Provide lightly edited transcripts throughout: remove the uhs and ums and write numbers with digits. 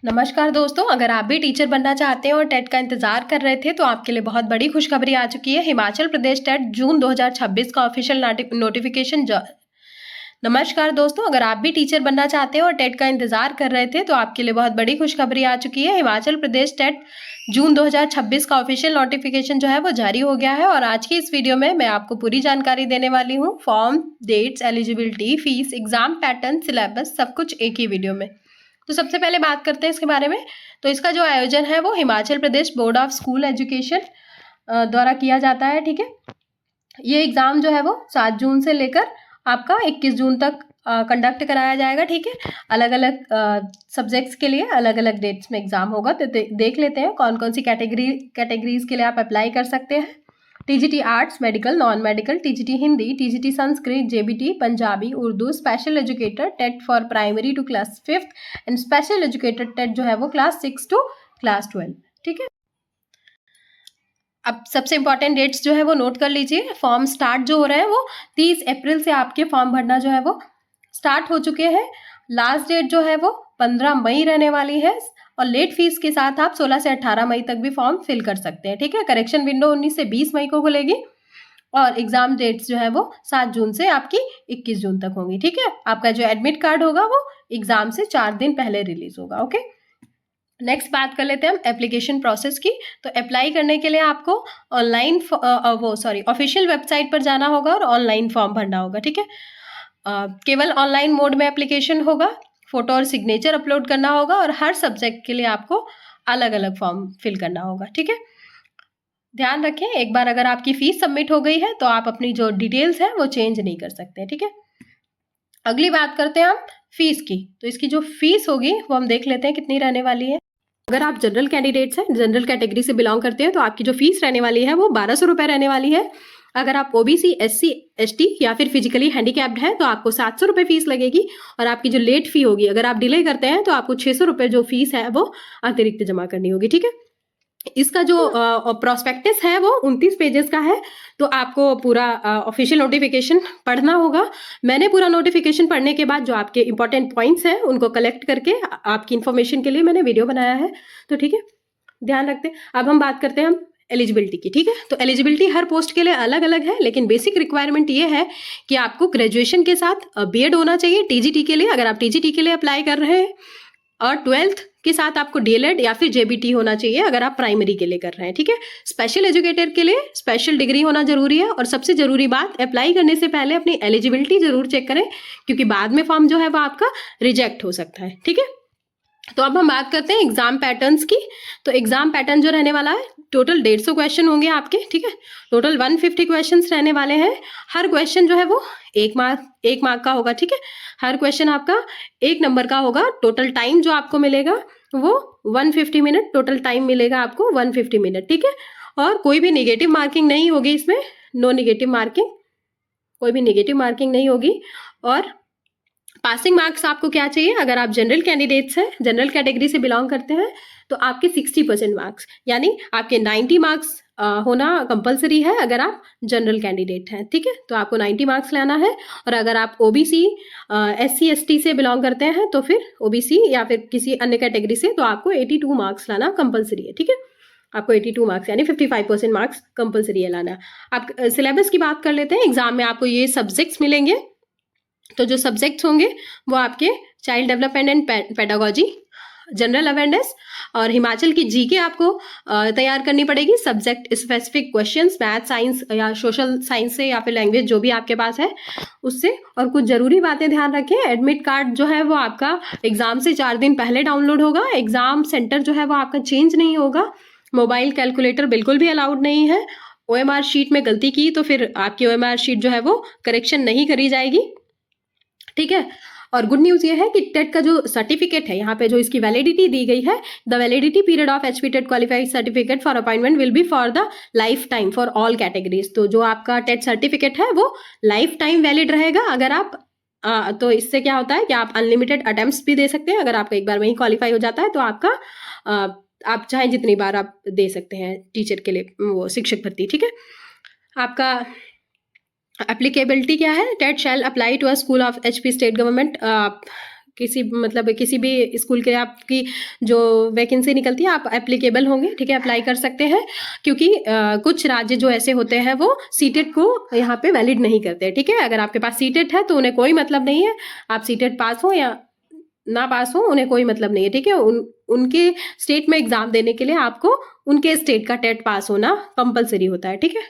नमस्कार दोस्तों, अगर आप भी टीचर बनना चाहते हैं और टेट का इंतजार कर रहे थे तो आपके लिए बहुत बड़ी खुशखबरी आ चुकी है। हिमाचल प्रदेश टेट जून 2026 का ऑफिशियल नोटिफिकेशन नमस्कार दोस्तों, अगर आप भी टीचर बनना चाहते हैं और टेट का इंतजार कर रहे थे तो आपके लिए बहुत बड़ी खुशखबरी आ चुकी है। हिमाचल प्रदेश टेट जून 2026 का ऑफिशियल नोटिफिकेशन जो है वो जारी हो गया है और आज की इस वीडियो में मैं आपको पूरी जानकारी देने वाली हूँ। Form, dates, eligibility, fees, exam pattern, syllabus, सब कुछ एक ही वीडियो में। तो सबसे पहले बात करते हैं इसके बारे में। तो इसका जो आयोजन है वो Himachal Pradesh board of school education द्वारा किया जाता है। ठीक है, ये एग्ज़ाम जो है वो 7 जून से लेकर आपका 21 जून तक कंडक्ट कराया जाएगा। ठीक है, अलग अलग सब्जेक्ट्स के लिए अलग अलग डेट्स में एग्ज़ाम होगा। तो देख लेते हैं कौन कौन सी कैटेगरीज के लिए आप अप्लाई कर सकते हैं। TGT arts, medical, non medical, TGT Hindi, TGT Sanskrit, JBT Punjabi, Urdu, special educator TET for primary to class 5th and special educator TET जो है वो क्लास 6 टू क्लास 12। ठीक है, अब सबसे इंपॉर्टेंट डेट्स जो है वो नोट कर लीजिए। फॉर्म स्टार्ट जो हो रहे हैं वो 30 अप्रैल से आपके फॉर्म भरना जो है वो स्टार्ट हो चुके हैं। लास्ट डेट जो है वो 15 मई रहने वाली है और लेट फीस के साथ आप 16 से 18 मई तक भी फॉर्म फिल कर सकते हैं। ठीक है, करेक्शन विंडो 19 से 20 मई को खुलेगी और एग्जाम डेट्स जो है वो 7 जून से आपकी 21 जून तक होंगी। ठीक है, आपका जो एडमिट कार्ड होगा वो एग्जाम से 4 दिन पहले रिलीज होगा। ओके, नेक्स्ट बात कर लेते हैं हम एप्लीकेशन प्रोसेस की। तो अप्लाई करने के लिए आपको ऑनलाइन ऑफिशियल वेबसाइट पर जाना होगा और ऑनलाइन फॉर्म भरना होगा। ठीक है, केवल ऑनलाइन मोड में एप्लीकेशन होगा। फोटो और सिग्नेचर अपलोड करना होगा और हर सब्जेक्ट के लिए आपको अलग अलग फॉर्म फिल करना होगा। ठीक है, ध्यान रखें एक बार अगर आपकी फीस सबमिट हो गई है तो आप अपनी जो डिटेल्स है वो चेंज नहीं कर सकते। ठीक है, अगली बात करते हैं हम फीस की। तो इसकी जो फीस होगी वो हम देख लेते हैं कितनी रहने वाली है। अगर आप जनरल कैंडिडेट्स हैं, जनरल कैटेगरी से बिलोंग करते हैं तो आपकी जो फीस रहने वाली है वो 1200 रुपये रहने वाली है। अगर आप ओबीसी, एससी, एसटी या फिर फिजिकली हैंडीकैप्ड हैं तो आपको 700 रुपये फीस लगेगी और आपकी जो लेट फी होगी, अगर आप डिले करते हैं तो आपको 600 रुपये जो फीस है वो अतिरिक्त जमा करनी होगी। ठीक है, इसका जो प्रोस्पेक्टस है वो 29 पेजेस का है तो आपको पूरा ऑफिशियल नोटिफिकेशन पढ़ना होगा। मैंने पूरा नोटिफिकेशन पढ़ने के बाद जो आपके इंपॉर्टेंट पॉइंट्स हैं उनको कलेक्ट करके आपकी इन्फॉर्मेशन के लिए मैंने वीडियो बनाया है। तो ठीक है, ध्यान रखते हैं। अब हम बात करते हैं हम एलिजिबिलिटी की। ठीक है, तो एलिजिबिलिटी हर पोस्ट के लिए अलग अलग है लेकिन बेसिक रिक्वायरमेंट ये है कि आपको ग्रेजुएशन के साथ बीएड होना चाहिए टीजीटी के लिए, अगर आप टीजीटी के लिए अप्लाई कर रहे हैं, और 12th के साथ आपको डीएलएड या फिर जेबीटी होना चाहिए अगर आप प्राइमरी के लिए कर रहे हैं। ठीक है, स्पेशल एजुकेटर के लिए स्पेशल डिग्री होना जरूरी है और सबसे जरूरी बात, अप्लाई करने से पहले अपनी एलिजिबिलिटी जरूर चेक करें क्योंकि बाद में फॉर्म जो है वो आपका रिजेक्ट हो सकता है। ठीक है, तो अब हम बात करते हैं एग्जाम पैटर्न्स की। तो एग्जाम पैटर्न जो रहने वाला है, टोटल 150 क्वेश्चन होंगे आपके। ठीक है, टोटल 150 क्वेश्चंस रहने वाले हैं। हर क्वेश्चन जो है वो 1 मार्क का होगा। ठीक है, हर क्वेश्चन आपका 1 नंबर का होगा। टोटल टाइम जो आपको मिलेगा वो 150 मिनट, टोटल टाइम मिलेगा आपको 150 मिनट। ठीक है, और कोई भी निगेटिव मार्किंग नहीं होगी इसमें, नो निगेटिव मार्किंग, कोई भी निगेटिव मार्किंग नहीं होगी। और पासिंग मार्क्स आपको क्या चाहिए, अगर आप जनरल कैंडिडेट्स हैं, जनरल कैटेगरी से बिलोंग करते हैं तो आपके 60% मार्क्स यानी आपके 90 मार्क्स होना कंपलसरी है अगर आप जनरल कैंडिडेट हैं। ठीक है, तो आपको 90 मार्क्स लाना है। और अगर आप ओबीसी, एससी, एसटी से बिलोंग करते हैं तो फिर ओबीसी या फिर किसी अन्य कैटेगरी से तो आपको 82 मार्क्स लाना कंपलसरी है। ठीक है, आपको 82 मार्क्स यानी 55% मार्क्स कंपलसरी है लाना। आप सिलेबस की बात कर लेते हैं। एग्जाम में आपको ये सब्जेक्ट्स मिलेंगे। तो जो सब्जेक्ट्स होंगे वो आपके child development and pedagogy, general awareness और हिमाचल की जीके आपको तैयार करनी पड़ेगी। Subject specific questions, math, science या सोशल साइंस से या फिर लैंग्वेज जो भी आपके पास है उससे। और कुछ जरूरी बातें ध्यान रखें, एडमिट कार्ड जो है वो आपका एग्जाम से 4 दिन पहले डाउनलोड होगा। एग्जाम सेंटर जो है वो आपका चेंज नहीं होगा। मोबाइल कैलकुलेटर बिल्कुल भी अलाउड नहीं है। ओएमआर शीट में गलती की तो फिर आपकी ओएमआर शीट जो है वो करेक्शन नहीं करी जाएगी। ठीक है, और गुड न्यूज़ ये है कि टेट का जो सर्टिफिकेट है, यहाँ पे जो इसकी वैलिडिटी दी गई है, the validity period of HP TET qualified certificate for appointment will be for the life time for all categories. तो जो आपका टेट सर्टिफिकेट है वो लाइफ टाइम वैलिड रहेगा। अगर आप तो इससे क्या होता है कि आप अनलिमिटेड अटेम्प्ट्स भी दे सकते हैं। अगर आपका एक बार वहीं क्वालिफाई हो जाता है तो आपका आप चाहे जितनी बार आप दे सकते हैं टीचर के लिए, वो शिक्षक भर्ती। ठीक है, आपका एप्लीकेबिलिटी क्या है, TET shall apply to a school of HP state government किसी भी स्कूल के आपकी जो वैकेंसी निकलती है आप एप्लीकेबल होंगे, ठीक है, अप्लाई कर सकते हैं। क्योंकि कुछ राज्य जो ऐसे होते हैं वो सीटेट को यहाँ पे वैलिड नहीं करते, ठीक है। अगर आपके पास सीटेट है तो उन्हें कोई मतलब नहीं है, आप सीटेट पास हो या ना पास हो, उन्हें कोई मतलब नहीं है, ठीक है। उनके स्टेट में एग्जाम देने के लिए आपको उनके स्टेट का टेट पास होना कंपलसरी होता है, ठीक है।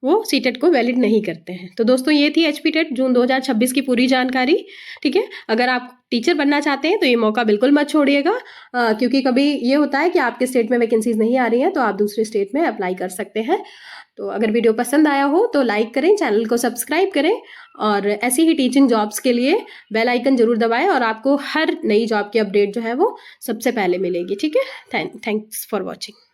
वो सीटेट को वैलिड नहीं करते हैं। तो दोस्तों ये थी एचपी टेट जून 2026 की पूरी जानकारी, ठीक है। अगर आप टीचर बनना चाहते हैं तो ये मौका बिल्कुल मत छोड़िएगा, क्योंकि कभी ये होता है कि आपके स्टेट में वैकेंसीज नहीं आ रही हैं तो आप दूसरे स्टेट में अप्लाई कर सकते हैं। तो अगर वीडियो पसंद आया हो तो लाइक करें, चैनल को सब्सक्राइब करें और ऐसी ही टीचिंग जॉब्स के लिए बेल आइकन जरूर दबाएं और आपको हर नई जॉब की अपडेट जो है वो सबसे पहले मिलेगी, ठीक है। Thanks for watching.